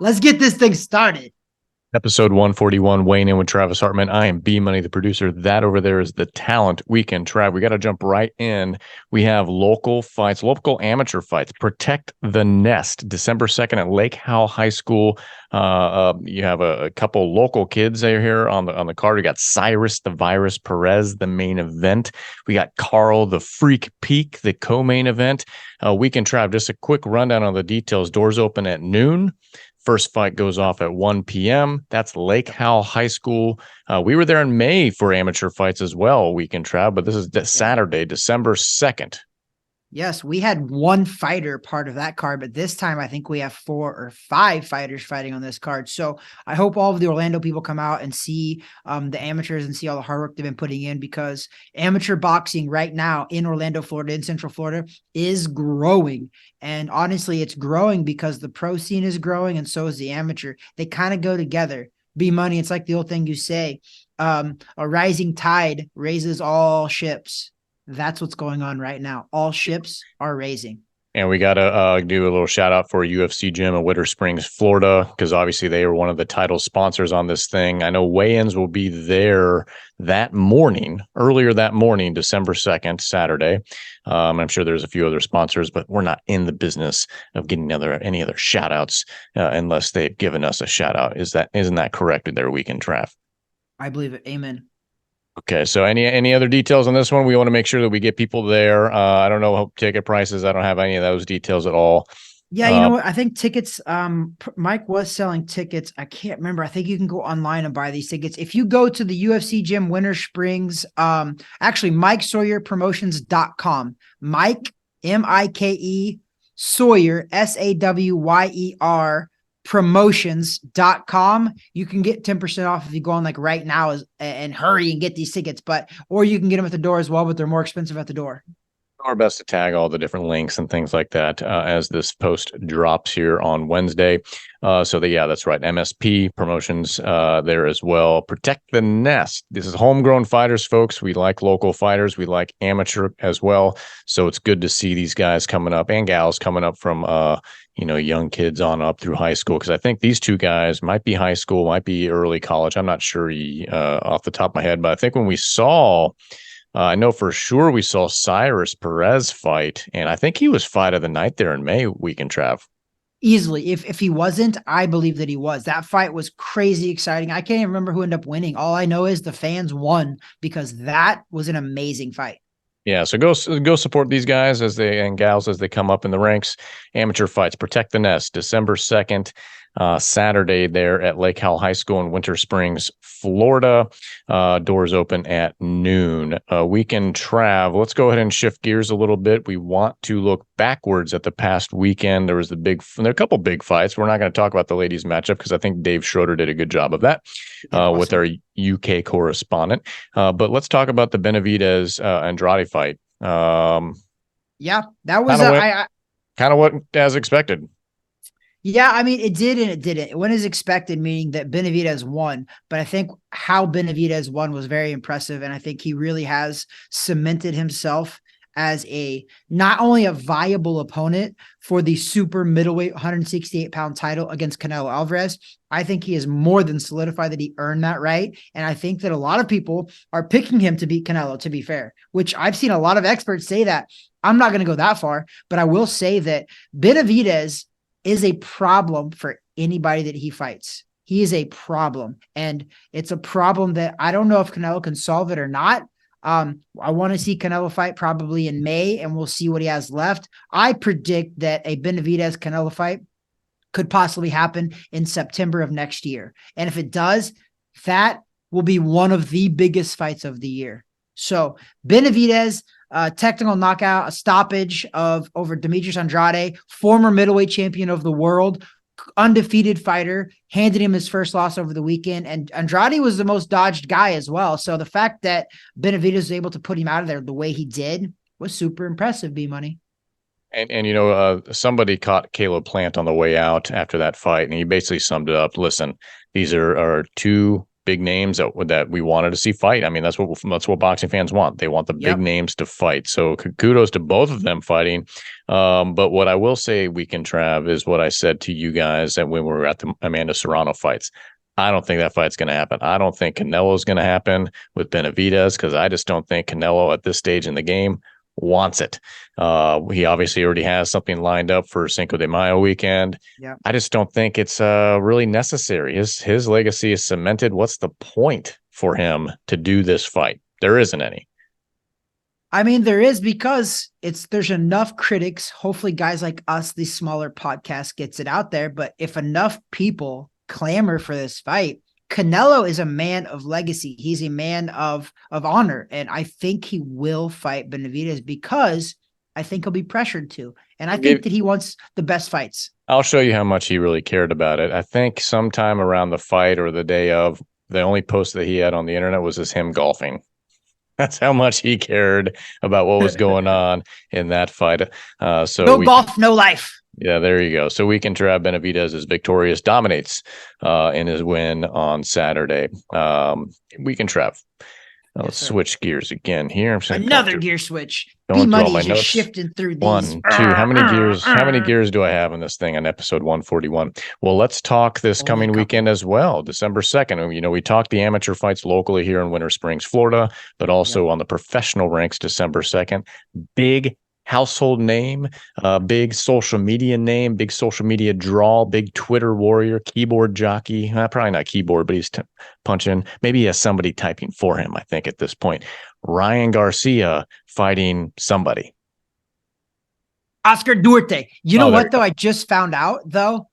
Let's get this thing started. Episode 141, weighing in with Travis Hartman. I am B Money, the producer. That over there is the talent weekend. Trav, we got to jump right in. We have local fights, local amateur fights. Protect the Nest, December 2nd at Lake Howell High School. You have a couple local kids here on the card. We got Cyrus the Virus Perez, the main event. We got Carl the Freak Peak, the co-main event. Weekend Trav, just a quick rundown on the details. Doors open at noon. First fight goes off at 1 p.m. That's Lake Howell High School. We were there in May for amateur fights as well, weekend Trav, but this is Saturday, December 2nd. Yes, we had one fighter part of that card, but this time I think we have 4 or 5 fighters fighting on this card. So I hope all of the Orlando people come out and see the amateurs and see all the hard work they've been putting in, because amateur boxing right now in Orlando, Florida, in Central Florida is growing. And honestly, it's growing because the pro scene is growing and so is the amateur. They kind of go together. B Money, it's like the old thing you say, a rising tide raises all ships. That's what's going on right now. All ships are raising. And we got to do a little shout out for UFC Gym in Winter Springs, Florida, because obviously they are one of the title sponsors on this thing. I know weigh-ins will be there that morning, earlier that morning, December 2nd, Saturday. I'm sure there's a few other sponsors, but we're not in the business of getting any other shout outs unless they've given us a shout out. Isn't that correct in their weekend draft? I believe it. Amen. Okay, so any other details on this one? We want to make sure that we get people there. I don't know ticket prices. I don't have any of those details at all. Yeah, you know what? I think tickets, Mike was selling tickets. I can't remember. I think you can go online and buy these tickets. If you go to the UFC Gym Winter Springs, actually MikeSawyerPromotions.com. Mike, Mike, Sawyer, Sawyer promotions.com. You can get 10% off if you go on like right now and hurry and get these tickets, or you can get them at the door as well, but they're more expensive at the door. Our best to tag all the different links and things like that as this post drops here on Wednesday. That's right. MSP promotions there as well. Protect the Nest. This is homegrown fighters, folks. We like local fighters. We like amateur as well. So it's good to see these guys coming up and gals coming up from young kids on up through high school, because I think these two guys might be high school, might be early college. I'm not sure off the top of my head, but I think when we saw I know for sure we saw Cyrus Perez fight, and I think he was fight of the night there in May weekend, Trav. Easily. If he wasn't, I believe that he was. That fight was crazy exciting. I can't even remember who ended up winning. All I know is the fans won, because that was an amazing fight. Yeah, so go support these guys and gals as they come up in the ranks. Amateur fights, Protect the Nest, December 2nd, Saturday there at Lake Howell High School in Winter Springs, Florida. Doors open at noon. Weekend Trav. Let's go ahead and shift gears a little bit. We want to look backwards at the past weekend. There are a couple big fights. We're not going to talk about the ladies matchup because I think Dave Schroeder did a good job of that with our UK correspondent. But let's talk about the Benavidez Andrade fight. Yeah, that was kind of what as expected. Yeah, I mean, it did and it didn't. It went as expected, meaning that Benavidez won. But I think how Benavidez won was very impressive. And I think he really has cemented himself as not only a viable opponent for the super middleweight 168-pound title against Canelo Alvarez. I think he has more than solidified that he earned that right. And I think that a lot of people are picking him to beat Canelo, to be fair, which I've seen a lot of experts say that. I'm not going to go that far, but I will say that Benavidez is a problem for anybody that he fights. He is a problem. And it's a problem that I don't know if Canelo can solve it or not. I want to see Canelo fight probably in May, and we'll see what he has left. I predict that a Benavidez Canelo fight could possibly happen in September of next year. And if it does, that will be one of the biggest fights of the year. So Benavidez, technical knockout, a stoppage over Demetrius Andrade, former middleweight champion of the world, undefeated fighter, handed him his first loss over the weekend. And Andrade was the most dodged guy as well. So the fact that Benavidez was able to put him out of there the way he did was super impressive, B-Money. And somebody caught Caleb Plant on the way out after that fight, and he basically summed it up. Listen, these are two big names that we wanted to see fight. I mean, that's what boxing fans want. They want the big names to fight. So kudos to both of them fighting. But what I will say, Weekend Trav, is what I said to you guys when we were at the Amanda Serrano fights. I don't think that fight's going to happen. I don't think Canelo's going to happen with Benavidez, because I just don't think Canelo at this stage in the game wants it. He obviously already has something lined up for Cinco de Mayo weekend. Yeah. I just don't think it's really necessary. His legacy is cemented. What's the point for him to do this fight? There isn't any. I mean, there is, because there's enough critics. Hopefully guys like us, these smaller podcasts, gets it out there. But if enough people clamor for this fight, Canelo is a man of legacy. He's a man of honor. And I think he will fight Benavidez, because I think he'll be pressured to. And I think that he wants the best fights. I'll show you how much he really cared about it. I think sometime around the fight or the day of, the only post that he had on the internet was just him golfing. That's how much he cared about what was going on in that fight. So no golf, no life. Yeah, there you go. So Weekend Trav, Benavidez is victorious, dominates in his win on Saturday. Weekend Trav. Let's switch gears again here. Another gear switch. B-Money is just shifting through these. 1, 2. How many gears do I have in this thing on episode 141? Well, let's talk this coming weekend as well, December 2nd. You know, we talked the amateur fights locally here in Winter Springs, Florida, but also on the professional ranks December 2nd. Big household name, big social media name, big social media draw, big Twitter warrior, keyboard jockey. Probably not keyboard, but he's punching. Maybe he has somebody typing for him, I think, at this point. Ryan Garcia fighting somebody. Oscar Duarte. You know what, though? I just found out, though.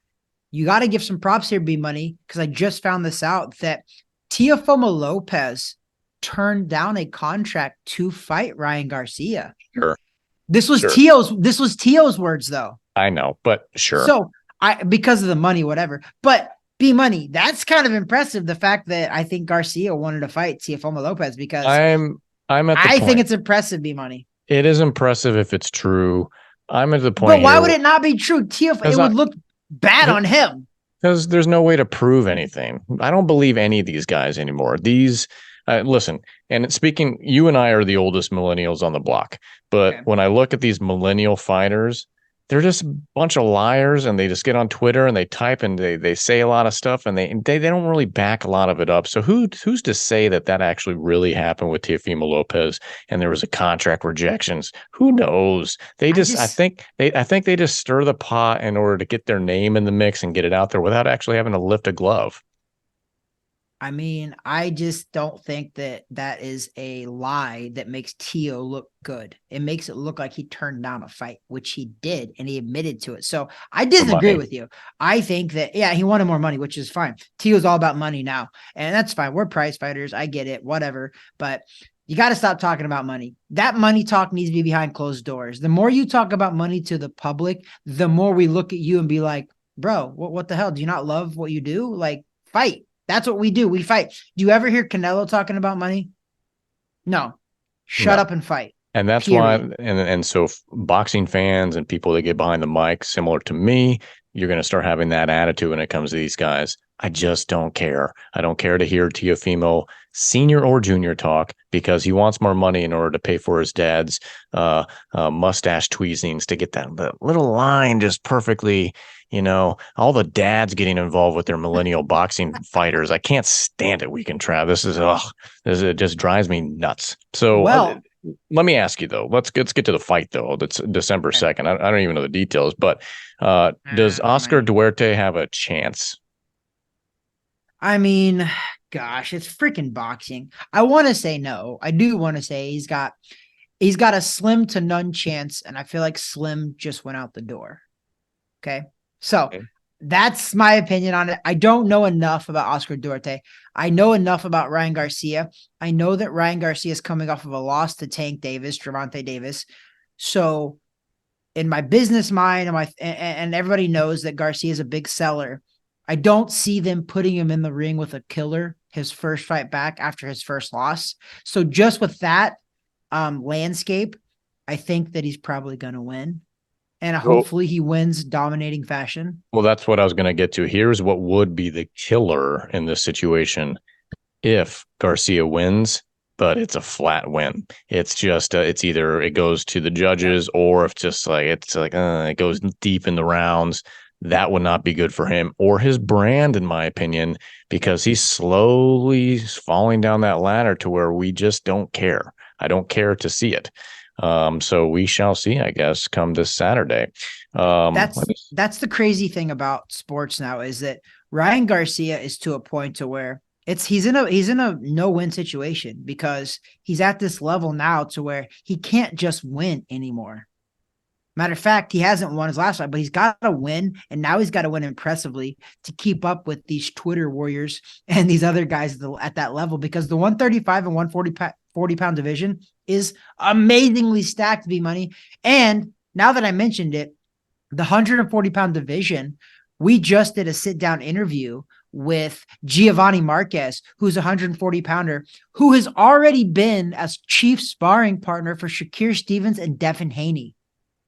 You got to give some props here, B-Money, because I just found this out, that Teofimo Lopez turned down a contract to fight Ryan Garcia. Sure. This was Tio's words, though. I know, but sure. So because of the money, whatever. But B-Money, that's kind of impressive. The fact that I think Garcia wanted to fight Teofimo Lopez, because I think it's impressive, B-Money. It is impressive if it's true. I'm at the point. But why would it not be true? It would look bad on him. Because there's no way to prove anything. I don't believe any of these guys anymore. Listen, and speaking, you and I are the oldest millennials on the block, but when I look at these millennial fighters, they're just a bunch of liars, and they just get on Twitter and they type and they say a lot of stuff, and they don't really back a lot of it up. So who's to say that actually really happened with Teofimo Lopez and there was a contract rejections? Who knows? I think they just stir the pot in order to get their name in the mix and get it out there without actually having to lift a glove. I mean, I just don't think that is a lie that makes Tio look good. It makes it look like he turned down a fight, which he did, and he admitted to it. So I disagree with you. I think that, he wanted more money, which is fine. Tio's all about money now, and that's fine. We're prize fighters. I get it, whatever. But you got to stop talking about money. That money talk needs to be behind closed doors. The more you talk about money to the public, the more we look at you and be like, bro, what the hell? Do you not love what you do? Like, fight. That's what we do. We fight. Do you ever hear Canelo talking about money? No. Shut up and fight. And that's why, and so boxing fans and people that get behind the mic, similar to me, you're going to start having that attitude when it comes to these guys. I just don't care. I don't care to hear Teofimo senior or junior talk, because he wants more money in order to pay for his dad's mustache tweezings to get that little line just perfectly. You know, all the dads getting involved with their millennial boxing fighters. I can't stand it. Weekend Trav. It just drives me nuts. So let me ask you though. Let's get to the fight though. That's December 2nd. I don't even know the details, but does Oscar Duarte have a chance? I mean, gosh, it's freaking boxing. I want to say no. I do want to say he's got a slim to none chance, and I feel like slim just went out the door. Okay. So that's my opinion on it. I don't know enough about Oscar Duarte. I know enough about Ryan Garcia. I know that Ryan Garcia is coming off of a loss to Gervonta Davis. So in my business mind, and everybody knows that Garcia is a big seller, I don't see them putting him in the ring with a killer his first fight back after his first loss. So just with that landscape, I think that he's probably going to win. And hopefully he wins dominating fashion. Well, that's what I was going to get to. Here's what would be the killer in this situation. if Garcia wins, but it's a flat win. It's just it's either it goes to the judges or if just like it goes deep in the rounds. That would not be good for him or his brand, in my opinion, because he's slowly falling down that ladder to where we just don't care. I don't care to see it. So we shall see, I guess, come this Saturday. That's the crazy thing about sports now is that Ryan Garcia is to a point to where he's in a no-win situation because he's at this level now to where he can't just win anymore. Matter of fact, he hasn't won his last fight, but he's got to win, and now he's got to win impressively to keep up with these Twitter warriors and these other guys at that level because the 135 and 140 pound division is amazingly stacked, B-Money. And now that I mentioned it, the 140-pound division, we just did a sit-down interview with Giovanni Marquez, who's a 140-pounder, who has already been as chief sparring partner for Shakir Stevens and Devin Haney.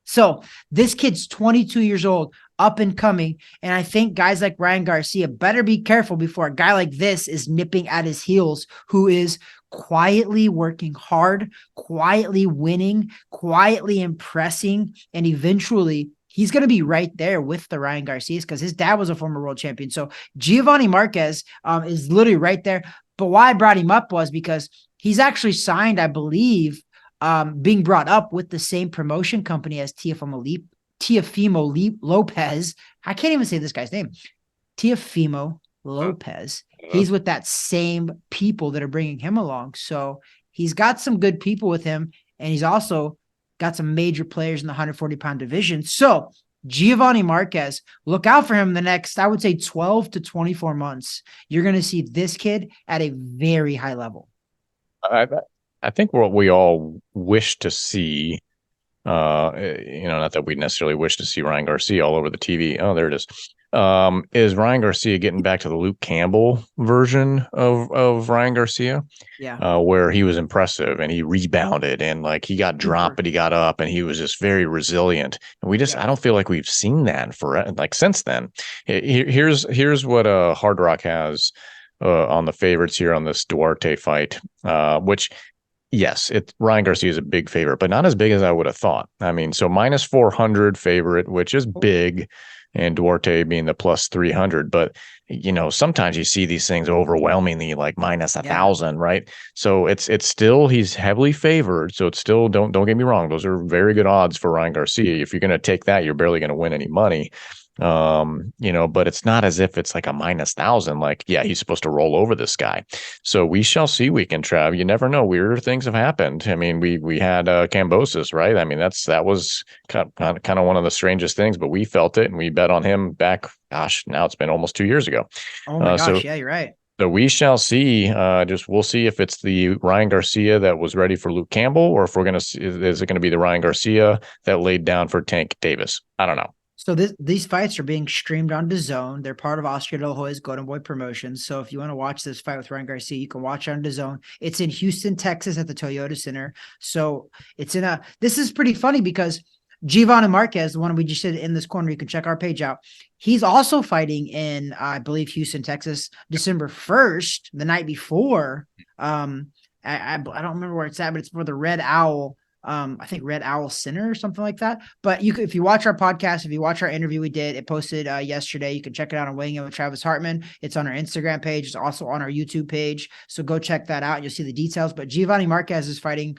So this kid's 22 years old, up and coming, and I think guys like Ryan Garcia better be careful before a guy like this is nipping at his heels, who is quietly working hard, quietly winning, quietly impressing, and eventually he's going to be right there with the Ryan Garcias because his dad was a former world champion. So Giovanni Marquez is literally right there. But why I brought him up was because he's actually signed, I believe, being brought up with the same promotion company as Teofimo Lopez. I can't even say this guy's name. Teofimo Lopez. He's with that same people that are bringing him along. So he's got some good people with him, and he's also got some major players in the 140-pound division. So Giovanni Marquez, look out for him the next, I would say, 12 to 24 months. You're going to see this kid at a very high level. I think what we all wish to see, not that we necessarily wish to see Ryan Garcia all over the TV. Oh, there it is Ryan Garcia getting back to the Luke Campbell version of Ryan Garcia, where he was impressive and he rebounded and like he got dropped, but he got up and he was just very resilient. And I don't feel like we've seen that since then. Here's what Hard Rock has on the favorites here on this Duarte fight, which. Yes, Ryan Garcia is a big favorite, but not as big as I would have thought. I mean, so minus 400 favorite, which is big, and Duarte being the plus 300. But, sometimes you see these things overwhelmingly like minus 1,000, right? So it's still, he's heavily favored. So it's still, don't get me wrong. Those are very good odds for Ryan Garcia. If you're going to take that, you're barely going to win any money. But it's not as if it's like a minus 1,000. Like, yeah, he's supposed to roll over this guy. So we shall see, weekend Trav. You never know. Weirder things have happened. I mean, we had Cambosis, right? I mean, that was kind of one of the strangest things, but we felt it and we bet on him back. Gosh, now it's been almost 2 years ago. Oh my gosh, yeah, you're right. So we shall see. We'll see if it's the Ryan Garcia that was ready for Luke Campbell, or if we're gonna see, is it going to be the Ryan Garcia that laid down for Tank Davis? I don't know. So these fights are being streamed on DAZN. They're part of Oscar De La Hoya's Golden Boy Promotions. So if you want to watch this fight with Ryan Garcia, you can watch it on DAZN. It's in Houston, Texas at the Toyota Center. So this is pretty funny because Giovanni Marquez, the one we just did in this corner, you can check our page out. He's also fighting in, I believe, Houston, Texas, December 1st, the night before. I don't remember where it's at, but it's for the Red Owl. I think Red Owl Center or something like that. But if you watch our podcast, if you watch our interview we did, it posted yesterday. You can check it out on Weighing In with Travis Hartman. It's on our Instagram page. It's also on our YouTube page. So go check that out. You'll see the details. But Giovanni Marquez is fighting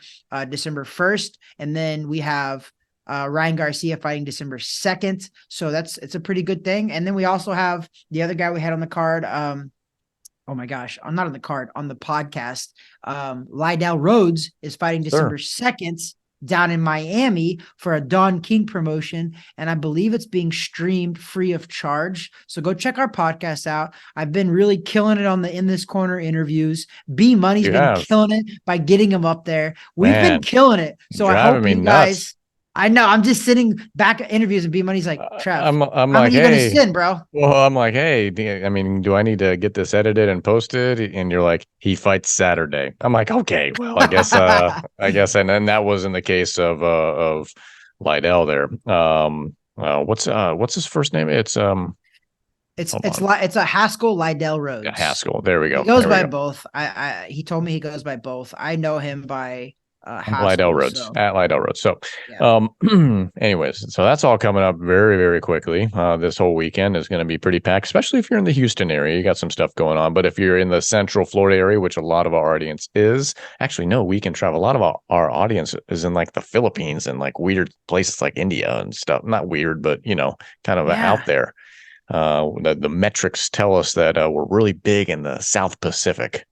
December 1st. And then we have Ryan Garcia fighting December 2nd. So it's a pretty good thing. And then we also have the other guy we had on the card. Oh my gosh, I'm not on the card, on the podcast. Lydell Rhodes is fighting December 2nd down in Miami for a Don King promotion. And I believe it's being streamed free of charge. So go check our podcast out. I've been really killing it on the In This Corner interviews. B-Money's been killing it by getting him up there. We've been killing it. So I hope you guys... I know. I'm just sitting back at interviews and B-Money's like, Trev, I'm how like, many you gonna send, bro? Well, I'm like, hey, do I need to get this edited and posted? And you're like, he fights Saturday. I'm like, okay, well, I guess, and then that was in the case of Lydell there. What's his first name? It's It's Hold it's on. like it's a Haskell Lydell Yeah, Rhodes. Haskell. There we He go. goes There we by go. both. He told me he goes by both. I know him by Lydell Haskell. Roads So at Lydell Roads. So, yeah, anyways, so that's all coming up very, very quickly. This whole weekend is going to be pretty packed, especially if you're in the Houston area. You got some stuff going on. But if you're in the Central Florida area, which a lot of our audience is, actually, no, we can travel. A lot of our audience is in like the Philippines and like weird places like India and stuff. Not weird, but kind of out yeah. there. The metrics tell us that we're really big in the South Pacific.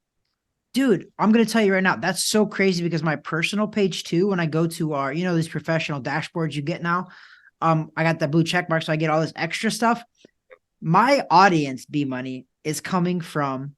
Dude, I'm gonna tell you right now, that's so crazy because my personal page too, when I go to our, these professional dashboards you get now, I got that blue check mark, so I get all this extra stuff. My audience, B Money, is coming from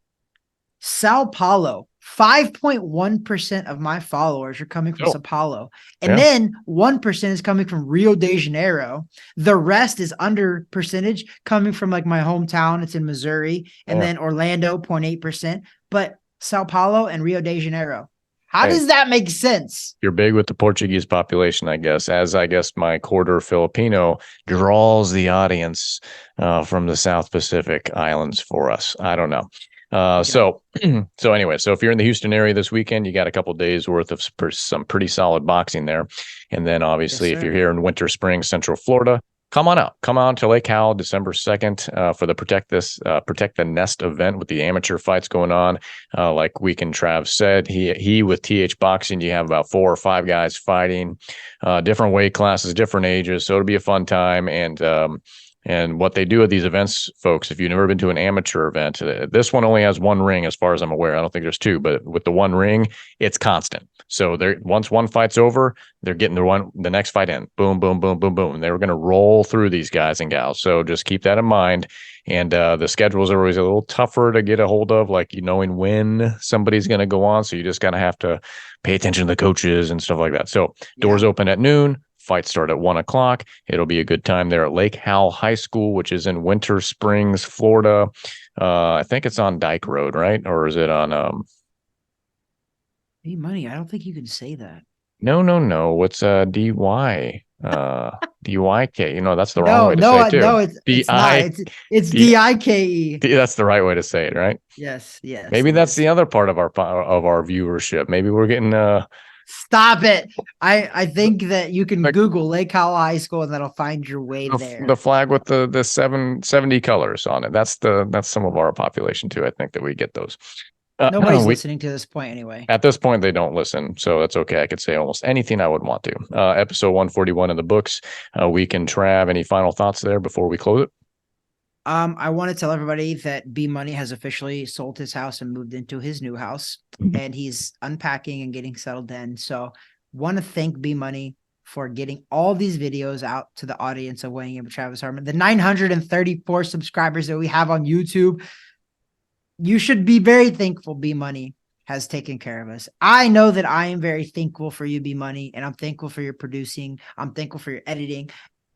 Sao Paulo. 5.1% of my followers are coming from Oh, Sao Paulo. And yeah. then 1% is coming from Rio de Janeiro. The rest is under percentage coming from like my hometown. It's in Missouri. And Yeah. then Orlando, 0.8%. But Sao Paulo and Rio de Janeiro. How Hey, does that make sense? you're big with the Portuguese population, I guess, as I guess my quarter Filipino draws the audience from the South Pacific islands for us. I don't know. Yeah. So anyway, so if you're in the Houston area this weekend, you got a couple days worth of some pretty solid boxing there. And then Yes, obviously, if you're sir. here in Winter Spring, Central Florida, come on out. Come on to Lake Howell, December 2nd for the Protect the Nest event with the amateur fights going on. Like Weekend Trav said, he with TH Boxing, you have about 4 or 5 guys fighting, different weight classes, different ages. So it'll be a fun time. And what they do at these events, folks, if you've never been to an amateur event, this one only has 1 ring, as far as I'm aware. I don't think there's 2, but with the 1 ring, it's constant. So once one fight's over, they're getting the next fight in. Boom, boom, boom, boom, boom. They're going to roll through these guys and gals. So just keep that in mind. And the schedules are always a little tougher to get a hold of, like knowing when somebody's going to go on. So you just kind of have to pay attention to the coaches and stuff like that. So doors Yeah. open at noon. Fights start at 1 o'clock. It'll be a good time there at Lake Howell High School, which is in Winter Springs, Florida. I think it's on Dyke Road, right? Or is it on Hey, Money, I don't think you can say that. no. What's DY? DYK. That's the wrong No, way to say no, it too. no, it's not. DI It's D DIKE. that's the right way to say it, right? Yes, yes, Maybe it that's is. the other part of our viewership. Maybe we're getting Stop it. I think that you can like Google Lake Howell High School and that'll find your way the there. flag with the 770 colors on it. That's some of our population too. I think that we get those. Nobody's We listening to this point anyway. At this point they don't listen, so that's okay. I could say almost anything I would want to. Episode 141 in the books. Weekend Trav. Any final thoughts there before we close it? I want to tell everybody that B Money has officially sold his house and moved into his new house, and he's unpacking and getting settled in. So, want to thank B Money for getting all these videos out to the audience of Weighing In with Travis Harmon. The 934 subscribers that we have on YouTube, you should be very thankful. B Money has taken care of us. I know that I am very thankful for you, B Money, and I'm thankful for your producing. I'm thankful for your editing,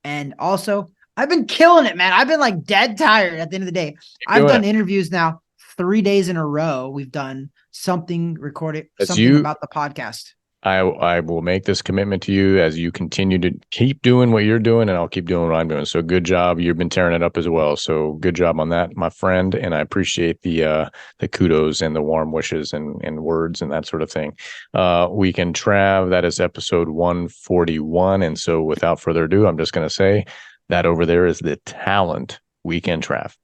and also I've been killing it, man. I've been like dead tired at the end of the day. I've Doing done it. interviews now 3 days in a row. We've done something recorded, As something you about the podcast. I will make this commitment to you as you continue to keep doing what you're doing, and I'll keep doing what I'm doing. So good job. You've been tearing it up as well. So good job on that, my friend. And I appreciate the kudos and the warm wishes and words and that sort of thing. Weekend Trav, that is episode 141. And so without further ado, I'm just gonna say that over there is the talent Weekend Trav.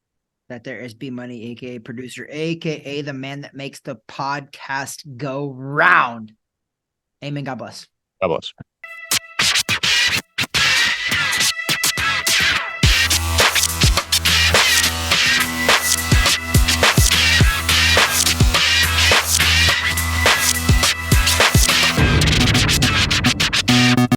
That there is B Money, aka producer, aka the man that makes the podcast go round. Amen. God bless. God bless.